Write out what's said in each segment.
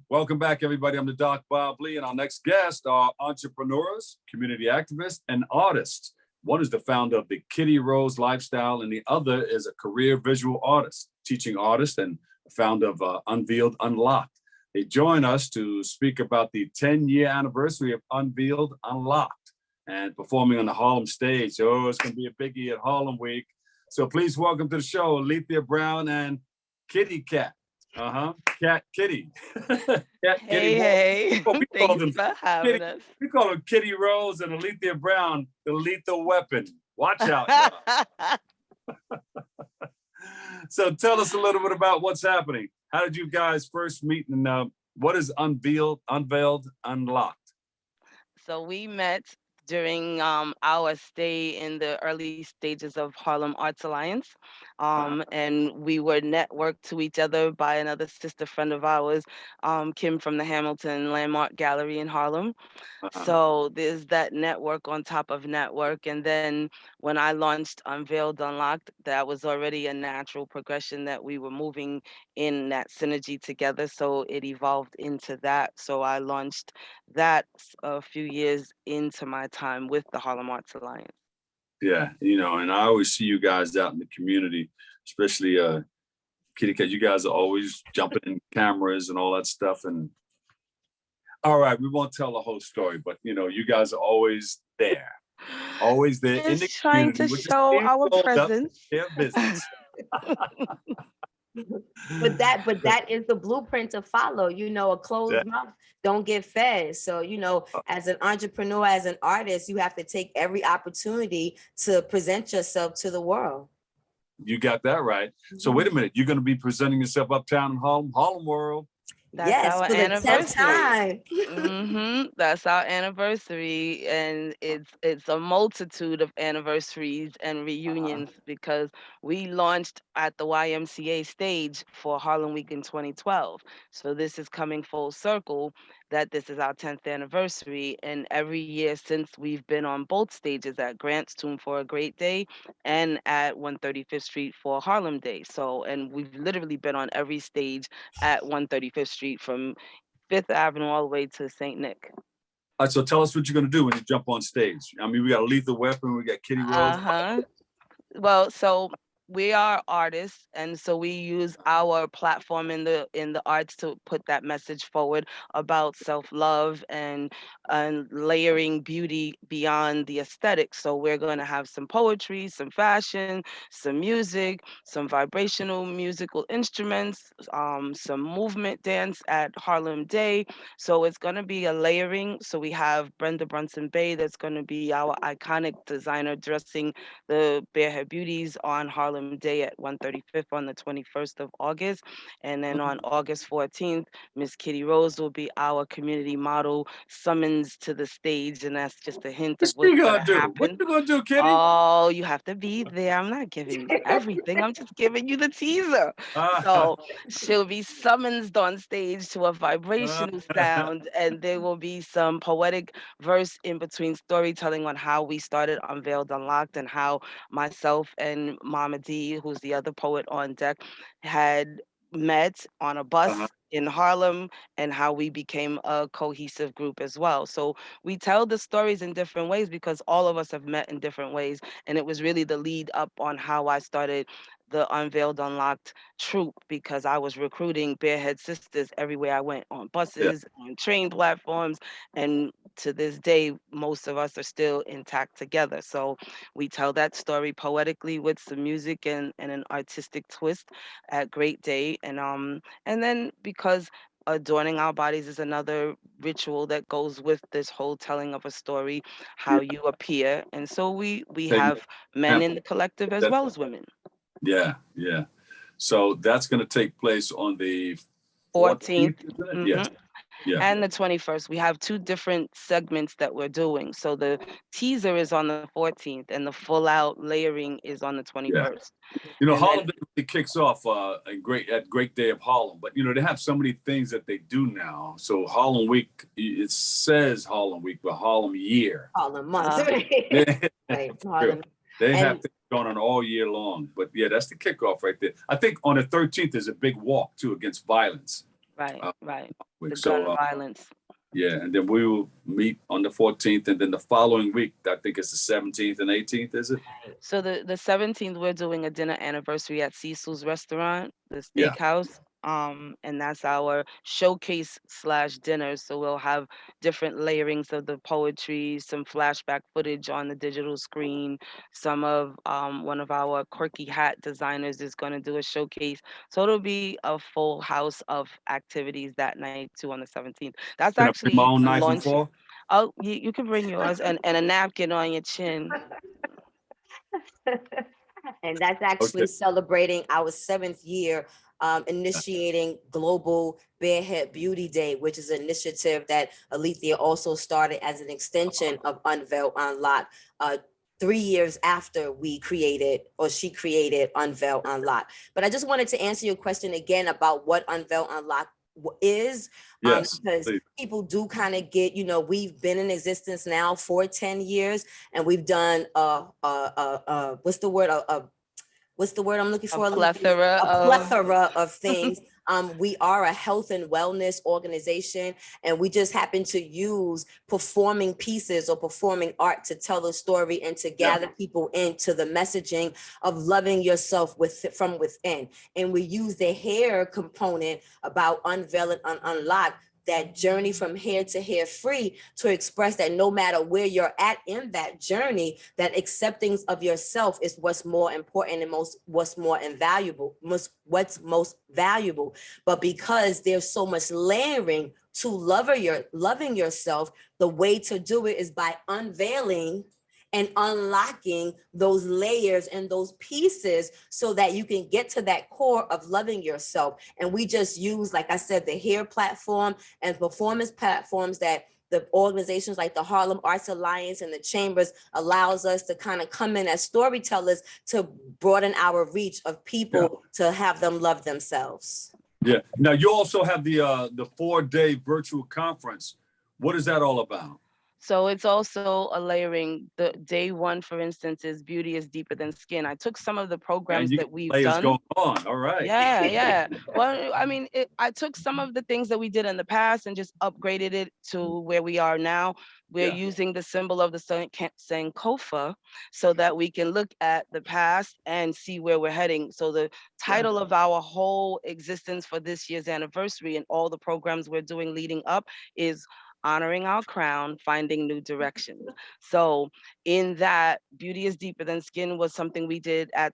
Welcome back, everybody. I'm the Doc Bob Lee, and our next guests are entrepreneurs, community activists, and artists. One is the founder of the KittyRose LyfeStyle, and the other is a career visual artist, teaching artist, and founder of Unveiled Unlocked. They join us to speak about the 10-year anniversary of Unveiled Unlocked and performing on the Harlem stage. Oh, it's going to be a biggie at Harlem Week. So please welcome to the show, Aleathia Brown and Kitty Cat. Cat Kitty. Cat Kitty. Hey. Oh, we call them Thanks for having Kitty. us. We call them KittyRose and Aleathia Brown, the lethal weapon. Watch out. So tell us a little bit about what's happening. How did you guys first meet, and what is Unveiled Unlocked? So we met during our stay in the early stages of Harlem Arts Alliance. And we were networked to each other by another sister friend of ours, Kim from the Hamilton Landmark Gallery in Harlem. So there's that network on top of network. And then when I launched Unveiled Unlocked, that was already a natural progression that we were moving in that synergy together. So it evolved into that. So I launched that a few years into my time with the Harlem Arts Alliance. Yeah, and I always see you guys out in the community, especially Kitty Cat. You guys are always jumping in cameras and all that stuff. And all right, we won't tell the whole story, but you guys are always there in the Just trying community, to which is show being our rolled up presence. their business. But that is the blueprint to follow. A closed mouth don't get fed. So, as an entrepreneur, as an artist, you have to take every opportunity to present yourself to the world. You got that right. So wait a minute, you're going to be presenting yourself uptown in Harlem World. That's yes, our for the 10th anniversary. time. That's our anniversary, and it's a multitude of anniversaries and reunions because we launched at the YMCA stage for Harlem Week in 2012. So this is coming full circle that this is our 10th anniversary, and every year since we've been on both stages at Grant's Tomb for a Great Day and at 135th Street for Harlem Day. So, and we've literally been on every stage at 135th Street from Fifth Avenue all the way to St. Nick. All right, so tell us what you're going to do when you jump on stage. I mean, we got a lethal weapon, we got KittyRose. Well, so we are artists, and so we use our platform in the arts to put that message forward about self-love and layering beauty beyond the aesthetic. So we're going to have some poetry, some fashion, some music, some vibrational musical instruments, some movement dance at Harlem Day. So it's going to be a layering. So we have Brenda Brunson Bay, that's going to be our iconic designer dressing the Barehead Beauties on Harlem Day at 135th on the 21st of August. And then on August 14th, Miss Kitty Rose will be our community model summons to the stage. And that's just a hint of what's going to happen. What you going to do, Kitty? Oh, you have to be there. I'm not giving you everything. I'm just giving you the teaser. So she'll be summoned on stage to a vibrational sound, and there will be some poetic verse in between storytelling on how we started Unveiled Unlocked and how myself and Mama D, who's the other poet on deck, had met on a bus in Harlem and how we became a cohesive group as well. So we tell the stories in different ways because all of us have met in different ways. And it was really the lead up on how I started the Unveiled Unlocked troupe because I was recruiting Barehead sisters everywhere I went, on buses, on train platforms. And to this day, most of us are still intact together. So we tell that story poetically with some music and an artistic twist at Great Day. And then because adorning our bodies is another ritual that goes with this whole telling of a story, how you appear. And so we have men in the collective as well as women. Yeah. So that's going to take place on the 14th. Yes. Yeah. And the 21st. We have two different segments that we're doing. So the teaser is on the 14th and the full out layering is on the 21st. Harlem Day kicks off at Great Day of Harlem, but they have so many things that they do now. So Harlem Week, it says Harlem Week, but Harlem Year. Harlem Month. Right, Harlem. They have things going on all year long. But yeah, that's the kickoff right there. I think on the 13th is a big walk too against violence. Right. week. The gun violence. Yeah, and then we will meet on the 14th, and then the following week, I think it's the 17th and 18th, is it? So the 17th, we're doing a dinner anniversary at Cecil's Restaurant, the Yeah. steakhouse. And that's our showcase / dinner. So we'll have different layerings of the poetry, some flashback footage on the digital screen. Some of one of our quirky hat designers is going to do a showcase. So it'll be a full house of activities that night too on the 17th. That's Can I bring my actually own knife and launching. fork? Oh, you can bring yours and a napkin on your chin. And that's Okay. actually celebrating our 7th year initiating Global Barehead Beauty Day, which is an initiative that Aleathia also started as an extension of Unveiled Unlocked 3 years after we created, or she created, Unveiled Unlocked. But I just wanted to answer your question again about what Unveiled Unlocked is, Yes, because please. people do kind of get, we've been in existence now for 10 years, and we've done what's the word I'm looking for? A plethora Of things. We are a health and wellness organization, and we just happen to use performing pieces or performing art to tell a story and to gather people into the messaging of loving yourself from within. And we use the hair component about unveiling and unlock, that journey from hair to hair free, to express that no matter where you're at in that journey, that acceptance of yourself is what's more important and what's most valuable. But because there's so much layering to loving yourself, the way to do it is by unveiling and unlocking those layers and those pieces so that you can get to that core of loving yourself. And we just use, like I said, the hair platform and performance platforms that the organizations like the Harlem Arts Alliance and the Chambers allows us to kind of come in as storytellers to broaden our reach of people to have them love themselves. Yeah. Now you also have the 4-day virtual conference. What is that all about? So it's also a layering. The day one, for instance, is Beauty is Deeper Than Skin. I took some of the programs that we've done. Going on. All right. Yeah. Well, I mean, I took some of the things that we did in the past and just upgraded it to where we are now. We're using the symbol of the Sankofa so that we can look at the past and see where we're heading. So the title of our whole existence for this year's anniversary and all the programs we're doing leading up is Honoring Our Crown, Finding New Directions. So in that, Beauty is Deeper Than Skin was something we did at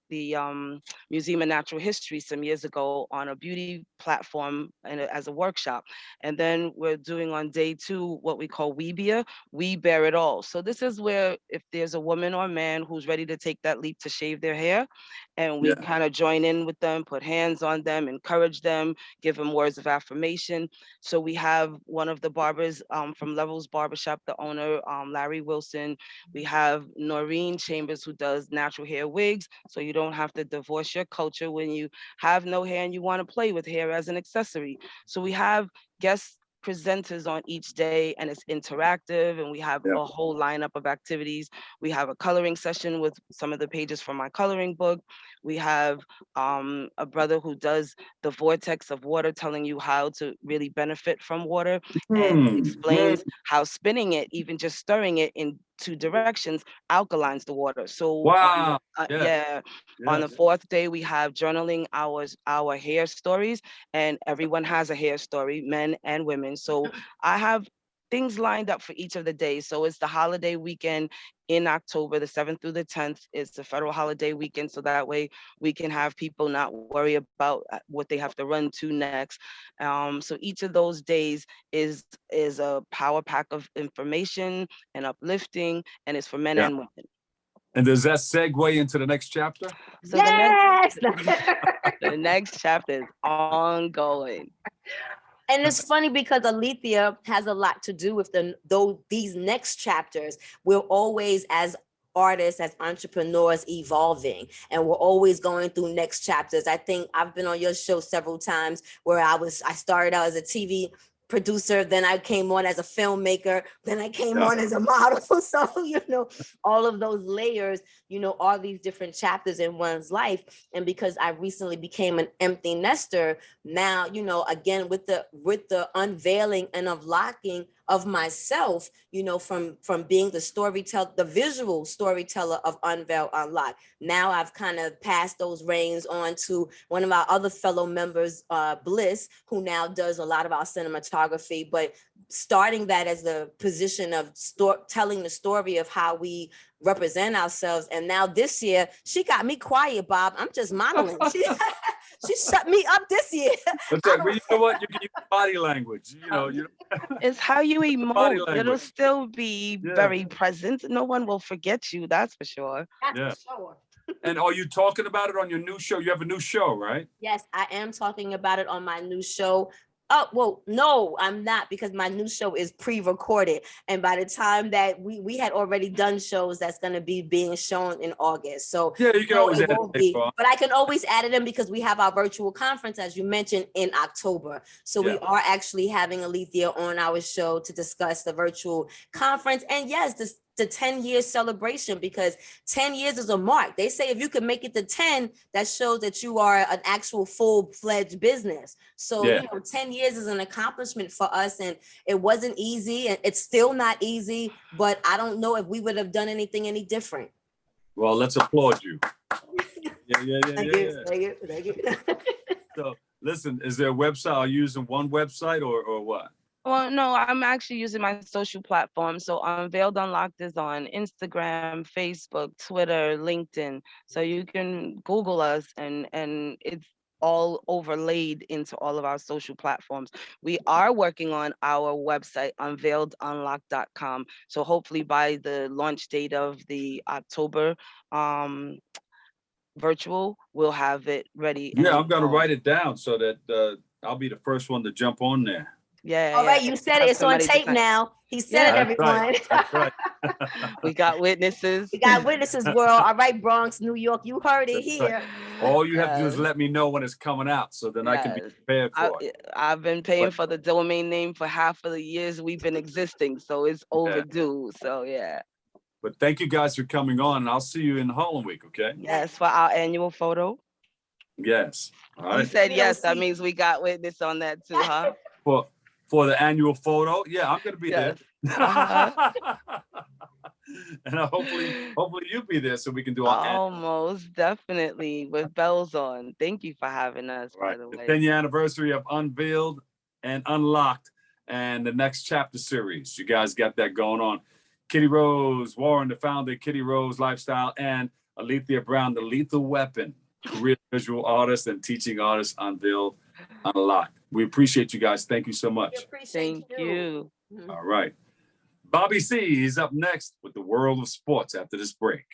the Museum of Natural History some years ago on a beauty platform and as a workshop. And then we're doing on day 2 what we call Weebia, We Bear It All. So this is where if there's a woman or man who's ready to take that leap to shave their hair, and we kind of join in with them, put hands on them, encourage them, give them words of affirmation. So we have one of the barbers from Levels Barbershop, the owner, Larry Wilson. We have Noreen Chambers, who does natural hair wigs. So you don't have to divorce your culture when you have no hair and you want to play with hair as an accessory. So we have guest presenters on each day, and it's interactive, and we have a whole lineup of activities. We have a coloring session with some of the pages from my coloring book. We have a brother who does the vortex of water, telling you how to really benefit from water, and explains how spinning it, even just stirring it in 2 directions, alkalines the water. So on the 4th day, we have journaling our hair stories, and everyone has a hair story, men and women. So I have things lined up for each of the days. So it's the holiday weekend in October, the 7th through the 10th. It's the federal holiday weekend, so that way we can have people not worry about what they have to run to next. So each of those days is a power pack of information and uplifting, and it's for men and women. And does that segue into the next chapter? So the next chapter is ongoing. And it's funny because Aleathia has a lot to do with these next chapters. We're always, as artists, as entrepreneurs, evolving, and we're always going through next chapters. I think I've been on your show several times where I started out as a TV producer, then I came on as a filmmaker, then I came on as a model. So, you know, all of those layers, you know, all these different chapters in one's life. And because I recently became an empty nester, now, you know, again, with the unveiling and unlocking of myself, you know, from being the visual storyteller of Unveiled Unlocked. Now I've kind of passed those reins on to one of our other fellow members, Bliss, who now does a lot of our cinematography, but starting that as the position of telling the story of how we represent ourselves. And now this year, she got me quiet, Bob. I'm just modeling. She shut me up this year. But you know what? You can use body language. You know, it's how you emote. It'll still be very present. No one will forget you. That's for sure. That's for sure. And are you talking about it on your new show? You have a new show, right? Yes, I am talking about it on my new show. Oh, well, no, I'm not, because my new show is pre-recorded. And by the time that we had already done shows that's going to be being shown in August. So yeah, you can always add it. But I can always add it in because we have our virtual conference, as you mentioned, in October. So we are actually having Aleathia on our show to discuss the virtual conference. And yes, the 10-year celebration, because 10 years is a mark. They say if you can make it to 10, that shows that you are an actual full-fledged business. So, you know, 10 years is an accomplishment for us, and it wasn't easy, and it's still not easy, but I don't know if we would have done anything any different. Well, let's applaud you. Thank you. So listen, is there a website? Are you using one website or what? Well, no, I'm actually using my social platform. So Unveiled Unlocked is on Instagram, Facebook, Twitter, LinkedIn. So you can Google us, and it's all overlaid into all of our social platforms. We are working on our website, unveiledunlocked.com. So hopefully by the launch date of the October virtual, we'll have it ready. Yeah, I'm going to write it down so that I'll be the first one to jump on there. Yeah. All right, you said it. It's on tape now. He said it, everyone. That's right. We got witnesses. We got witnesses, world. All right, Bronx, New York, you heard it here. All you have to do is let me know when it's coming out, so then I can be prepared for it. I've been paying for the domain name for half of the years we've been existing, so it's overdue. So yeah. But thank you guys for coming on, and I'll see you in Harlem Week, okay? Yes, for our annual photo. Yes. All right. You said yes. That means we got witness on that too, huh? For the annual photo, yeah, I'm gonna be there. And hopefully you'll be there so we can do our most definitely with bells on. Thank you for having us. Right. By the way, the 10-year anniversary of Unveiled and Unlocked and the next chapter series. You guys got that going on. KittyRose Warren, the founder of KittyRose LyfeStyle, and Aleathia Brown, the lethal weapon, career visual artist and teaching artist, Unveiled Unlocked. We appreciate you guys. Thank you so much. Thank you. All right. Bobby C is up next with the world of sports after this break.